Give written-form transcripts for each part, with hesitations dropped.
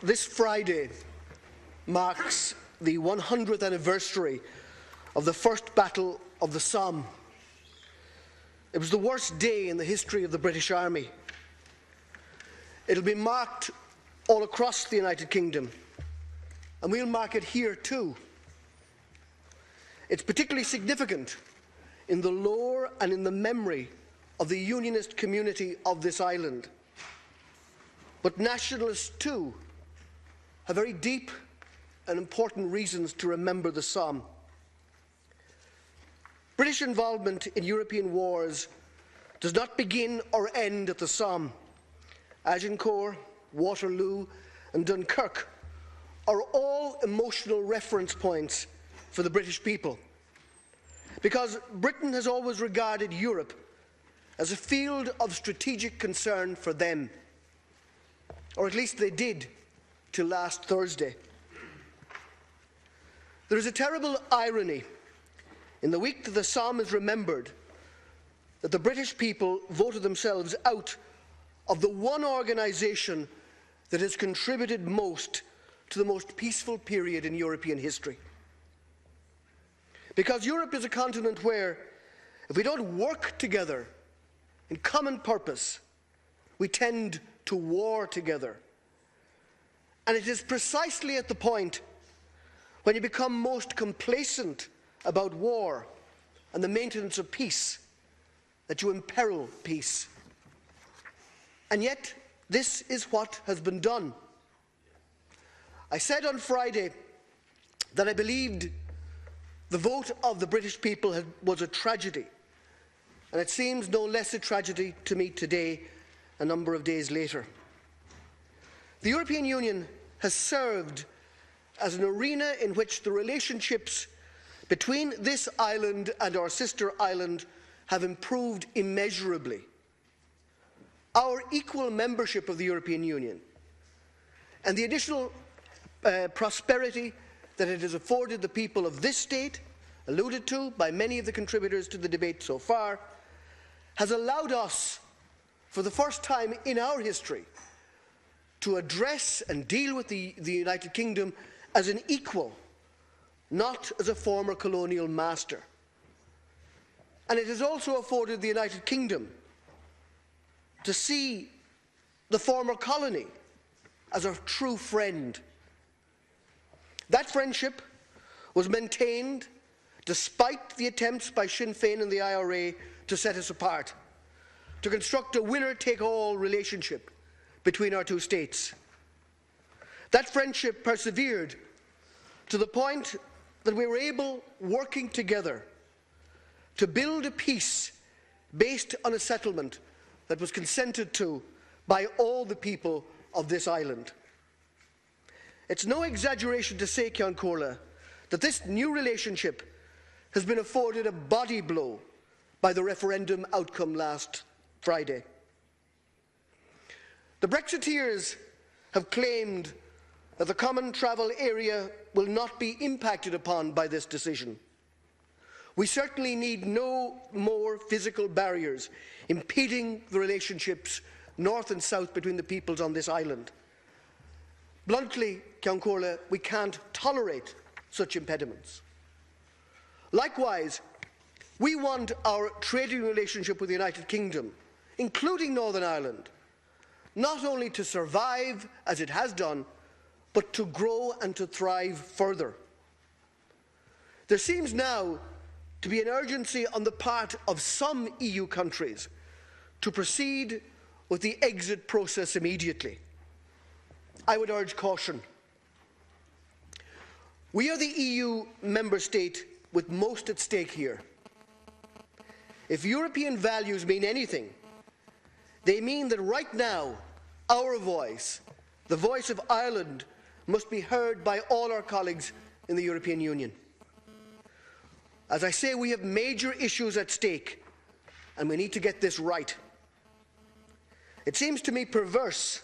This Friday marks the 100th anniversary of the First Battle of the Somme. It was the worst day in the history of the British Army. It will be marked all across the United Kingdom, and we'll mark it here too. It's particularly significant in the lore and in the memory of the Unionist community of this island. But nationalists too have very deep and important reasons to remember the Somme. British involvement in European wars does not begin or end at the Somme. Agincourt, Waterloo and Dunkirk are all emotional reference points for the British people, because Britain has always regarded Europe as a field of strategic concern for them, or at least they did till last Thursday. There is a terrible irony in the week that the Somme is remembered that the British people voted themselves out of the one organisation that has contributed most to the most peaceful period in European history. Because Europe is a continent where, if we don't work together in common purpose, we tend to war together. And it is precisely at the point when you become most complacent about war and the maintenance of peace that you imperil peace. And yet, this is what has been done. I said on Friday that I believed the vote of the British people was a tragedy, and it seems no less a tragedy to me today, a number of days later. The European Union has served as an arena in which the relationships between this island and our sister island have improved immeasurably. Our equal membership of the European Union and the additional prosperity that it has afforded the people of this state, alluded to by many of the contributors to the debate so far, has allowed us, for the first time in our history, to address and deal with the United Kingdom as an equal, not as a former colonial master. And it has also afforded the United Kingdom to see the former colony as a true friend. That friendship was maintained despite the attempts by Sinn Féin and the IRA to set us apart, to construct a winner-take-all relationship between our two states. That friendship persevered to the point that we were able, working together, to build a peace based on a settlement that was consented to by all the people of this island. It's no exaggeration to say, Ceann Comhairle, that this new relationship has been afforded a body blow by the referendum outcome last Friday. The Brexiteers have claimed that the common travel area will not be impacted upon by this decision. We certainly need no more physical barriers impeding the relationships north and south between the peoples on this island. Bluntly, Ceann Comhairle, we can't tolerate such impediments. Likewise, we want our trading relationship with the United Kingdom, including Northern Ireland, not only to survive as it has done, but to grow and to thrive further. There seems now to be an urgency on the part of some EU countries to proceed with the exit process immediately. I would urge caution. We are the EU member state with most at stake here. If European values mean anything, they mean that right now our voice, the voice of Ireland, must be heard by all our colleagues in the European Union. As I say, we have major issues at stake, and we need to get this right. It seems to me perverse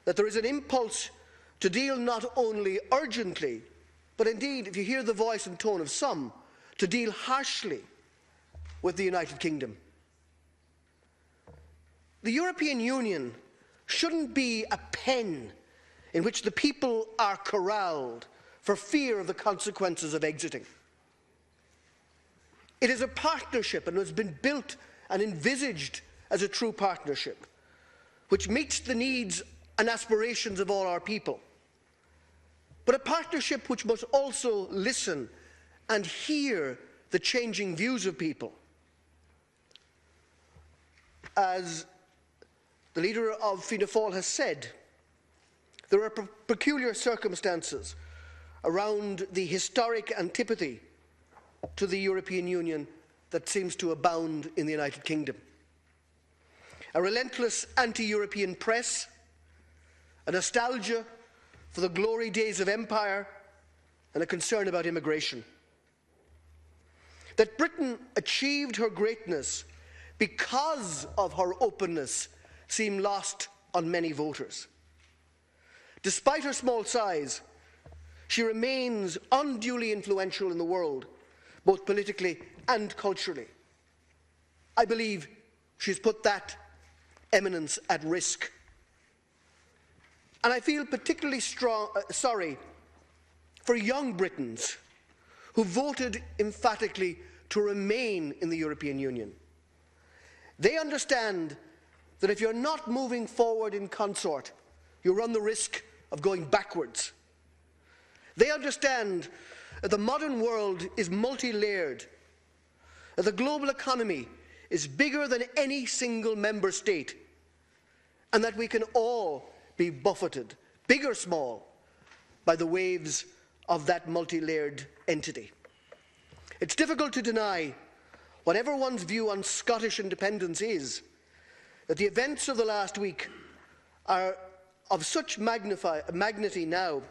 that there is an impulse to deal not only urgently, but indeed, if you hear the voice and tone of some, to deal harshly with the United Kingdom. The European Union shouldn't be a pen in which the people are corralled for fear of the consequences of exiting. It is a partnership and has been built and envisaged as a true partnership, which meets the needs and aspirations of all our people, but a partnership which must also listen and hear the changing views of people. As the leader of Fianna Fáil has said, there are peculiar circumstances around the historic antipathy to the European Union that seems to abound in the United Kingdom. A relentless anti-European press, a nostalgia for the glory days of empire, and a concern about immigration. That Britain achieved her greatness because of her openness seem lost on many voters. Despite her small size, she remains unduly influential in the world, both politically and culturally. I believe she's put that eminence at risk. And I feel particularly sorry for young Britons who voted emphatically to remain in the European Union. They understand that if you're not moving forward in consort, you run the risk of going backwards. They understand that the modern world is multi-layered, that the global economy is bigger than any single member state, and that we can all be buffeted, big or small, by the waves of that multi-layered entity. It's difficult to deny, whatever one's view on Scottish independence is, that the events of the last week are of such magnitude now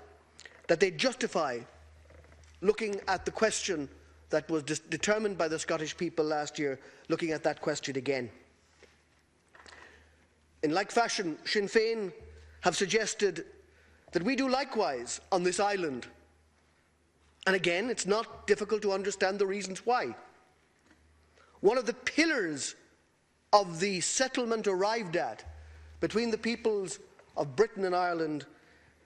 that they justify looking at the question that was determined by the Scottish people last year, looking at that question again. In like fashion, Sinn Féin have suggested that we do likewise on this island. And again, it's not difficult to understand the reasons why. One of the pillars of the settlement arrived at between the peoples of Britain and Ireland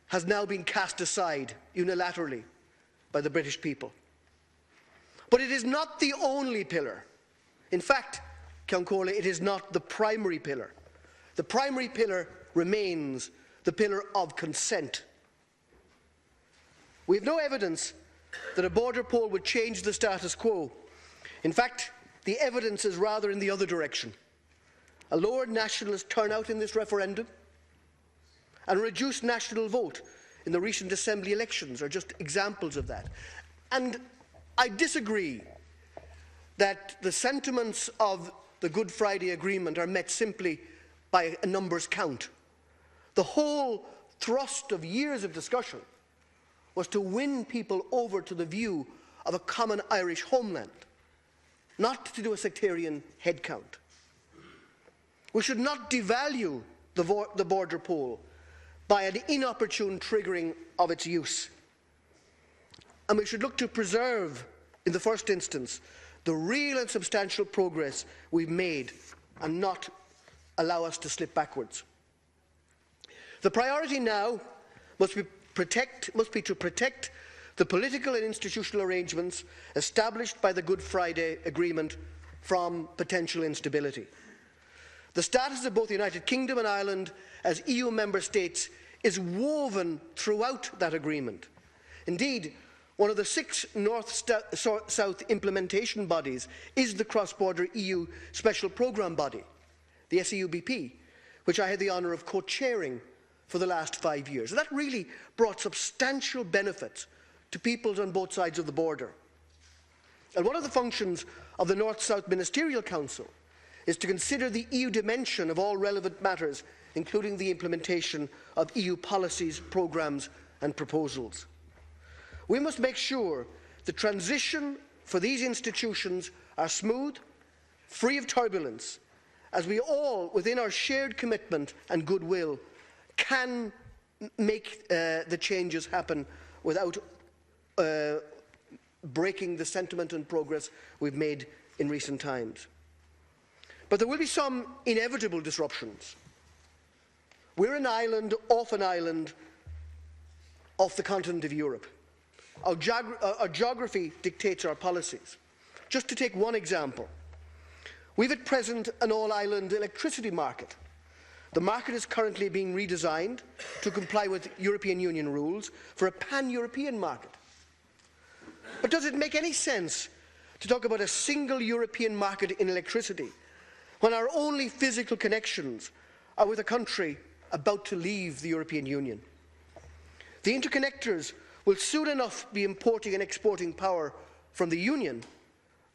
has now been cast aside unilaterally by the British people. But it is not the only pillar. In fact, Ceann Comhairle, it is not the primary pillar. The primary pillar remains the pillar of consent. We have no evidence that a border poll would change the status quo. In fact, the evidence is rather in the other direction. A lower nationalist turnout in this referendum and a reduced national vote in the recent Assembly elections are just examples of that. And I disagree that the sentiments of the Good Friday Agreement are met simply by a numbers count. The whole thrust of years of discussion was to win people over to the view of a common Irish homeland, not to do a sectarian head count. We should not devalue the border poll by an inopportune triggering of its use. And we should look to preserve, in the first instance, the real and substantial progress we've made and not allow us to slip backwards. The priority now must be to protect the political and institutional arrangements established by the Good Friday Agreement from potential instability. The status of both the United Kingdom and Ireland as EU member states is woven throughout that agreement. Indeed, one of the 6 North-South implementation bodies is the cross-border EU Special Programme Body, the SEUBP, which I had the honour of co-chairing for the last 5 years. And that really brought substantial benefits to peoples on both sides of the border. And one of the functions of the North-South Ministerial Council is to consider the EU dimension of all relevant matters, including the implementation of EU policies, programmes and proposals. We must make sure the transition for these institutions are smooth, free of turbulence, as we all, within our shared commitment and goodwill, can make the changes happen without breaking the sentiment and progress we've made in recent times. But there will be some inevitable disruptions. We're an island, off an island, of the continent of Europe. Our geography dictates our policies. Just to take one example, we have at present an all-island electricity market. The market is currently being redesigned to comply with European Union rules for a pan-European market. But does it make any sense to talk about a single European market in electricity when our only physical connections are with a country about to leave the European Union? The interconnectors will soon enough be importing and exporting power from the Union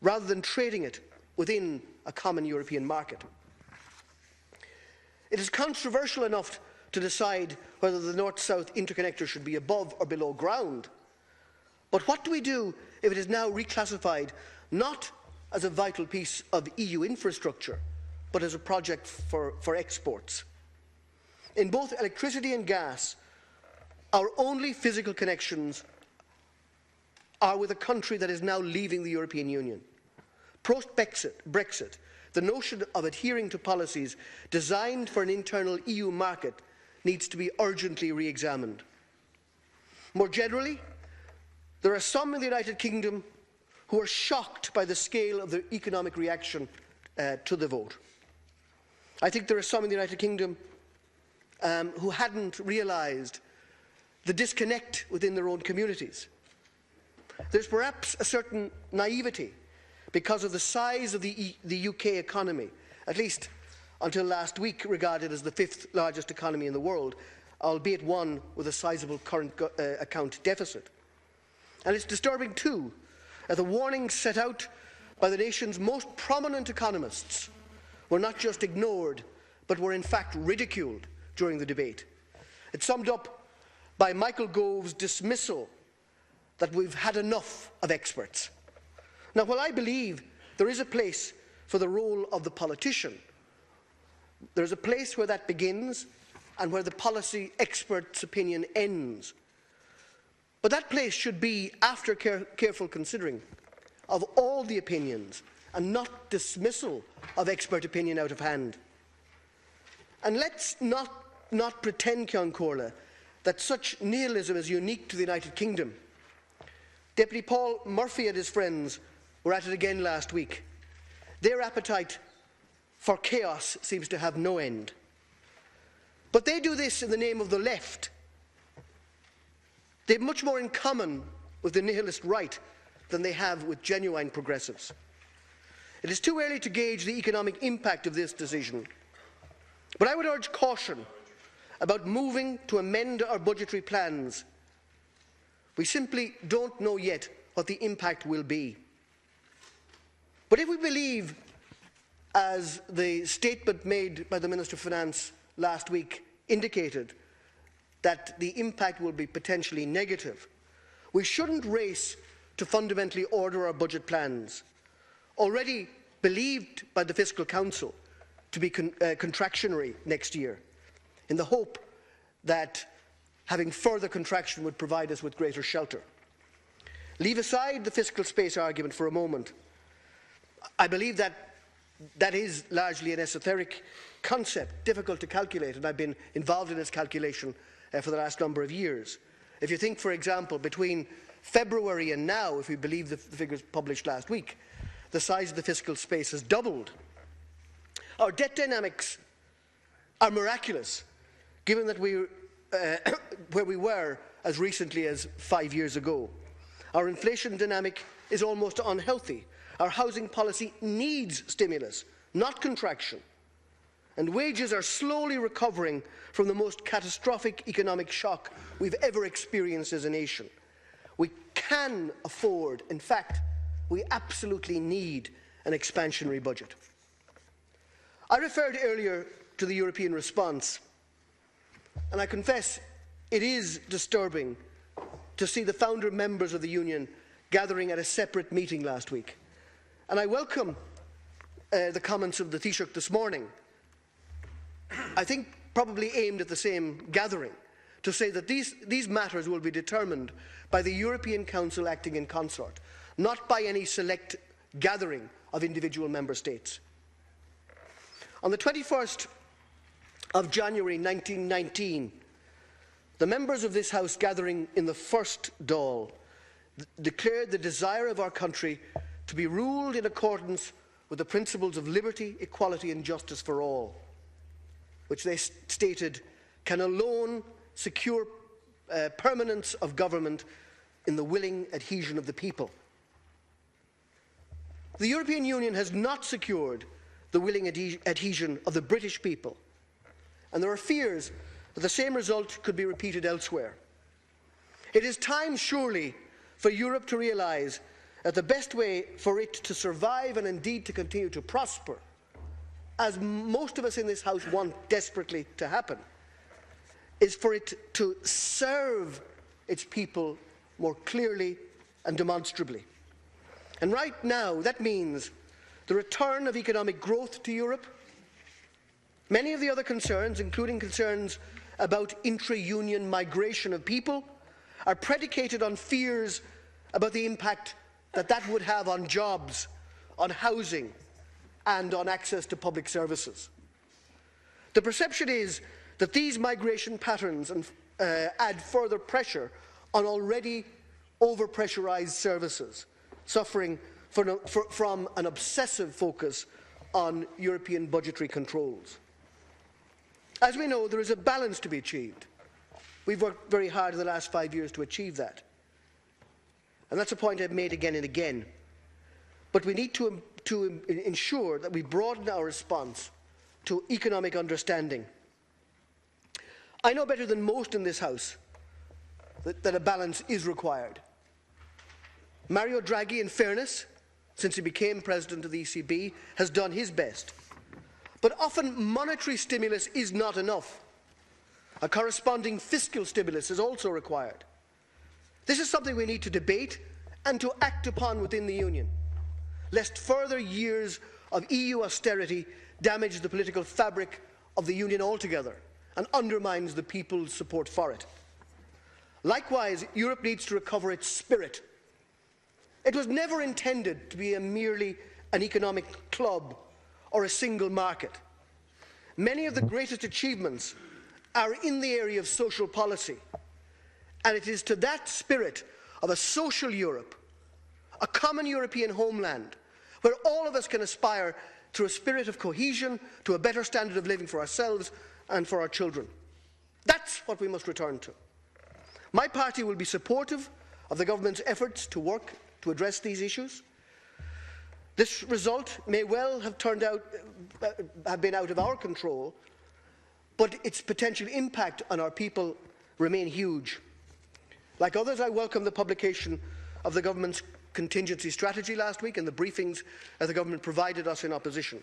rather than trading it within a common European market. It is controversial enough to decide whether the North-South interconnector should be above or below ground. But what do we do if it is now reclassified not as a vital piece of EU infrastructure, but as a project for exports? In both electricity and gas, our only physical connections are with a country that is now leaving the European Union. Post-Brexit, the notion of adhering to policies designed for an internal EU market needs to be urgently re-examined. More generally, there are some in the United Kingdom who are shocked by the scale of the economic reaction to the vote. I think there are some in the United Kingdom who hadn't realised the disconnect within their own communities. There's perhaps a certain naivety because of the size of the UK economy, at least until last week regarded as the 5th largest economy in the world, albeit one with a sizable current account deficit. And it's disturbing too that the warnings set out by the nation's most prominent economists were not just ignored, but were in fact ridiculed during the debate. It's summed up by Michael Gove's dismissal that we've had enough of experts. Now, while I believe there is a place for the role of the politician, there is a place where that begins and where the policy expert's opinion ends. But that place should be after careful considering of all the opinions and not dismissal of expert opinion out of hand. And let's not pretend, Ceann Comhairle, that such nihilism is unique to the United Kingdom. Deputy Paul Murphy and his friends were at it again last week. Their appetite for chaos seems to have no end. But they do this in the name of the left. They have much more in common with the nihilist right than they have with genuine progressives. It is too early to gauge the economic impact of this decision, but I would urge caution about moving to amend our budgetary plans. We simply don't know yet what the impact will be. But if we believe, as the statement made by the Minister of Finance last week indicated, that the impact will be potentially negative, we shouldn't race to fundamentally order our budget plans, already believed by the Fiscal Council to be contractionary next year, in the hope that having further contraction would provide us with greater shelter. Leave aside the fiscal space argument for a moment. I believe that that is largely an esoteric concept, difficult to calculate, and I've been involved in its calculation for the last number of years. If you think, for example, between February and now, if we believe the figures published last week, the size of the fiscal space has doubled. Our debt dynamics are miraculous, given that we're where we were as recently as 5 years ago. Our inflation dynamic is almost unhealthy. Our housing policy needs stimulus, not contraction. And wages are slowly recovering from the most catastrophic economic shock we've ever experienced as a nation. We can afford, in fact, we absolutely need an expansionary budget. I referred earlier to the European response, and I confess it is disturbing to see the founder members of the Union gathering at a separate meeting last week. And I welcome the comments of the Taoiseach this morning, I think probably aimed at the same gathering, to say that these matters will be determined by the European Council acting in consort, not by any select gathering of individual member states. On the 21st of January 1919, the members of this House gathering in the first Dáil declared the desire of our country to be ruled in accordance with the principles of liberty, equality and justice for all, which they stated can alone secure permanence of government in the willing adhesion of the people. The European Union has not secured the willing adhesion of the British people, and there are fears that the same result could be repeated elsewhere. It is time, surely, for Europe to realise that the best way for it to survive and indeed to continue to prosper, as most of us in this House want desperately to happen, is for it to serve its people more clearly and demonstrably. And right now, that means the return of economic growth to Europe. Many of the other concerns, including concerns about intra-union migration of people, are predicated on fears about the impact that that would have on jobs, on housing, and on access to public services. The perception is that these migration patterns add further pressure on already over-pressurised services, suffering from an obsessive focus on European budgetary controls. As we know, there is a balance to be achieved. We've worked very hard in the last 5 years to achieve that. And that's a point I've made again and again. But we need to ensure that we broaden our response to economic understanding. I know better than most in this House that a balance is required. Mario Draghi, in fairness, since he became president of the ECB, has done his best. But often monetary stimulus is not enough. A corresponding fiscal stimulus is also required. This is something we need to debate and to act upon within the Union, lest further years of EU austerity damage the political fabric of the Union altogether and undermines the people's support for it. Likewise, Europe needs to recover its spirit. It was never intended to be merely an economic club or a single market. Many of the greatest achievements are in the area of social policy, and it is to that spirit of a social Europe, a common European homeland, where all of us can aspire through a spirit of cohesion to a better standard of living for ourselves and for our children. That's what we must return to. My party will be supportive of the government's efforts to work to address these issues. This result may well have been out of our control, but its potential impact on our people remain huge. Like others, I welcome the publication of the government's contingency strategy last week and the briefings that the government provided us in opposition.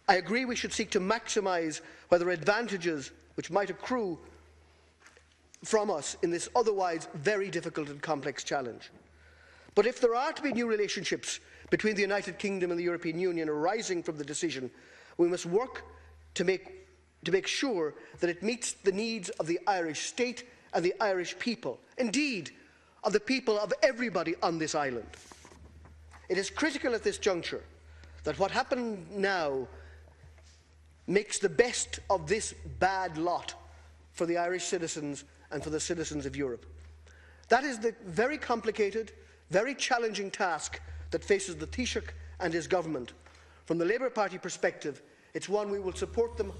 I agree we should seek to maximise whether advantages which might accrue from us in this otherwise very difficult and complex challenge. But if there are to be new relationships between the United Kingdom and the European Union arising from the decision, we must work to make sure that it meets the needs of the Irish state and the Irish people, indeed, of the people of everybody on this island. It is critical at this juncture that what happened now makes the best of this bad lot for the Irish citizens and for the citizens of Europe. That is the very complicated, very challenging task that faces the Taoiseach and his government. From the Labour Party perspective, it's one we will support them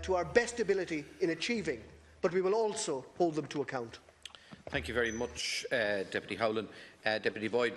to our best ability in achieving, but we will also hold them to account. Thank you very much, Deputy Howlin. Deputy Boyd.